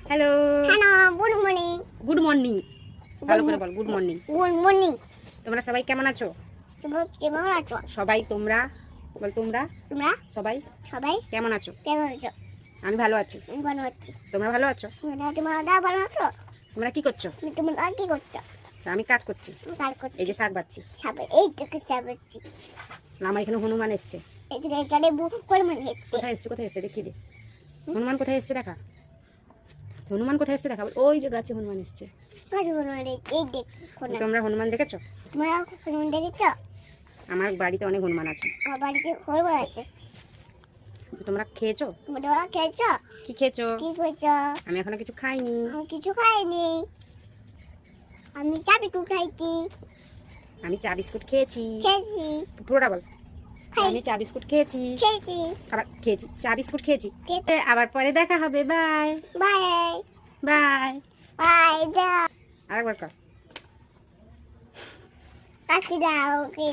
Hello hello good morning. Good morning. ভালো করে বল good morning. Good morning. তোমরা সবাই কেমন আছো? তোমরা কেমন আছো? সবাই তোমরা বল তোমরা তোমরা সবাই সবাই কেমন আছো? কেমন আছো? আমি ভালো আছি। আমি ভালো আছি। তোমরা ভালো আছো? তোমরা ভালো আছো? তোমরা কি করছো? তোমরা কি করছো? আমি কাজ করছি। কাজ করছি। এই যে শাক বাচ্ছি। সবাই এই থেকে চাবাচ্ছি। আমার এখানে হনুমান এসছে। এই যে এখানে বুক করে মানে কোথায় এসছে দেখিয়ে দে। হনুমান কোথায় এসছে দেখা। হনুমান কোথায় এসছে দেখা। ওই যে গাছে হনুমান এসছে। কাজ মানে এই দেখো না। তোমরা হনুমান দেখেছো? তোমরা হনুমান দেখেছো? আমার বাড়িতে অনেক হনুমান আছে। আমার বাড়িতে হনুমান আছে। তোমরা খেয়েছো? তোমরা খেয়েছো? কি খেয়েছো? কি করছো? আমি এখনো কিছু খাইনি। আমি কিছু খাইনি। আমি চা বিস্কুট খাইছি। আমি চা বিস্কুট খেয়েছি। খেয়েছি। পুরোটা বল। আমি চা বিস্কুট খেয়েছি। খেয়েছি। আবার খেয়েছি চা বিস্কুট খেয়েছি। খেয়েছি। আবার পরে দেখা হবে। Bye bye bye. বাই দাও। আরেকবার কর। কাশি দাও ওকে।